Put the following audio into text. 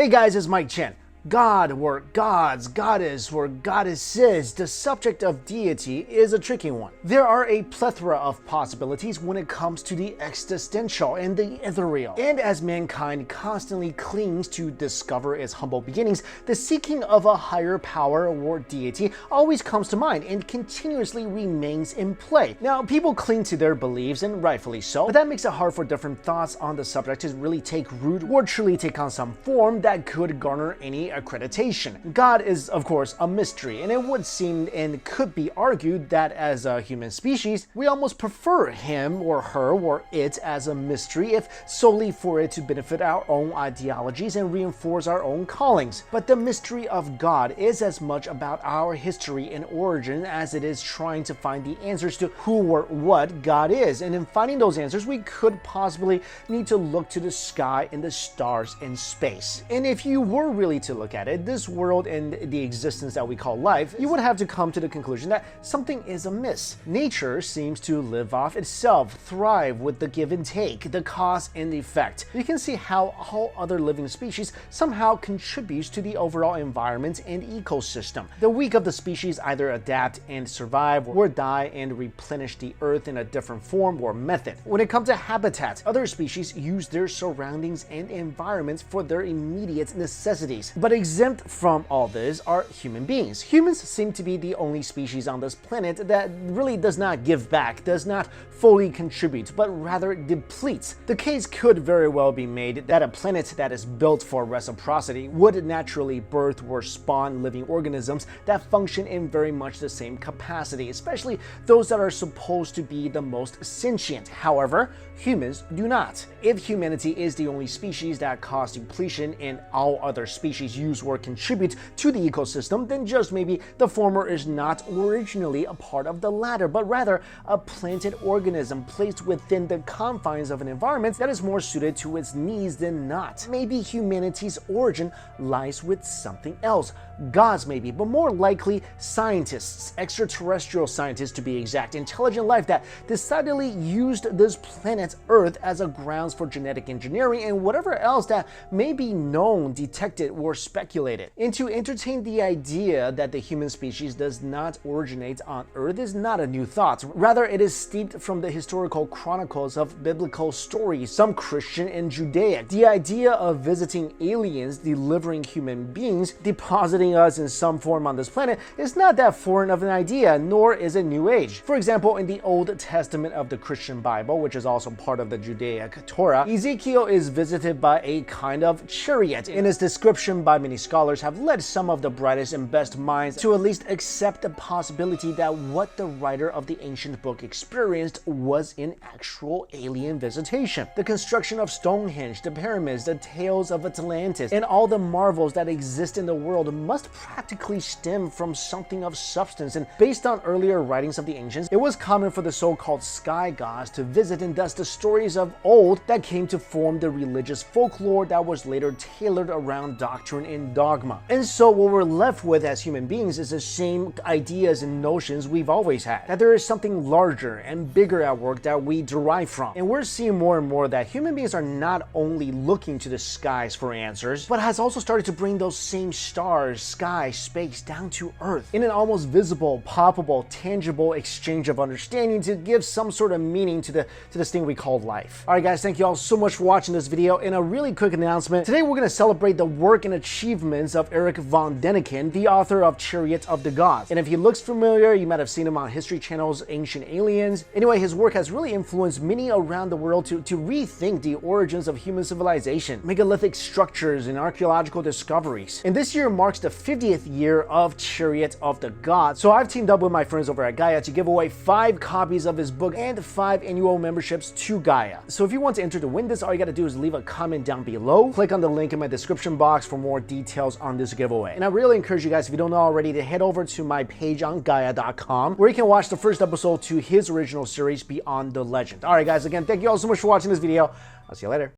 Hey guys, it's Mike Chen. God, or gods, goddess, or goddesses, the subject of deity is a tricky one. There are a plethora of possibilities when it comes to the existential and the ethereal. And as mankind constantly clings to discover its humble beginnings, the seeking of a higher power or deity always comes to mind and continuously remains in play. Now, people cling to their beliefs, and rightfully so, but that makes it hard for different thoughts on the subject to really take root or truly take on some form that could garner any accreditation. God is, of course, a mystery, and it would seem and could be argued that as a human species, we almost prefer him or her or it as a mystery if solely for it to benefit our own ideologies and reinforce our own callings. But the mystery of God is as much about our history and origin as it is trying to find the answers to who or what God is. And in finding those answers, we could possibly need to look to the sky and the stars in space. And if you were really to look at it, this world and the existence that we call life, you would have to come to the conclusion that something is amiss. Nature seems to live off itself, thrive with the give and take, the cause and the effect. You can see how all other living species somehow contributes to the overall environment and ecosystem. The weak of the species either adapt and survive or die and replenish the earth in a different form or method. When it comes to habitat, other species use their surroundings and environments for their immediate necessities. But exempt from all this are human beings. Humans seem to be the only species on this planet that really does not give back, does not fully contribute, but rather depletes. The case could very well be made that a planet that is built for reciprocity would naturally birth or spawn living organisms that function in very much the same capacity, especially those that are supposed to be the most sentient. However, humans do not. If humanity is the only species that cause depletion and all other species use or contribute to the ecosystem, then just maybe the former is not originally a part of the latter, but rather a planted organism placed within the confines of an environment that is more suited to its needs than not. Maybe humanity's origin lies with something else. Gods maybe, but more likely scientists, extraterrestrial scientists to be exact, intelligent life that decidedly used this planet Earth as a grounds for genetic engineering and whatever else that may be known, detected, or speculated. And to entertain the idea that the human species does not originate on Earth is not a new thought. Rather, it is steeped from the historical chronicles of biblical stories, some Christian and Judaic. The idea of visiting aliens, delivering human beings, depositing us in some form on this planet is not that foreign of an idea, nor is it New Age. For example, in the Old Testament of the Christian Bible, which is also part of the Judaic Torah, Ezekiel is visited by a kind of chariot. In his description, by many scholars, have led some of the brightest and best minds to at least accept the possibility that what the writer of the ancient book experienced was an actual alien visitation. The construction of Stonehenge, the pyramids, the tales of Atlantis, and all the marvels that exist in the world must practically stem from something of substance, and based on earlier writings of the ancients, it was common for the so-called sky gods to visit, and thus the stories of old that came to form the religious folklore that was later tailored around doctrine and dogma. And so what we're left with as human beings is the same ideas and notions we've always had, that there is something larger and bigger at work that we derive from. And we're seeing more and more that human beings are not only looking to the skies for answers, but has also started to bring those same stars, sky, space down to Earth in an almost visible, palpable, tangible exchange of understanding to give some sort of meaning to this thing we call life. Alright guys, thank you all so much for watching this video. And a really quick announcement. Today we're going to celebrate the work and achievements of Erich von Däniken, the author of Chariots of the Gods. And if he looks familiar, you might have seen him on History Channel's Ancient Aliens. Anyway, his work has really influenced many around the world to rethink the origins of human civilization, megalithic structures, and archaeological discoveries. And this year marks the 50th year of Chariots of the Gods. So I've teamed up with my friends over at Gaia to give away 5 copies of his book and 5 annual memberships to Gaia. So if you want to enter to win this, all you gotta do is leave a comment down below, click on the link in my description box for more details on this giveaway. And I really encourage you guys, if you don't know already, to head over to my page on Gaia.com, where you can watch the first episode to his original series, Beyond the Legend. Alright guys, again, thank you all so much for watching this video. I'll see you later.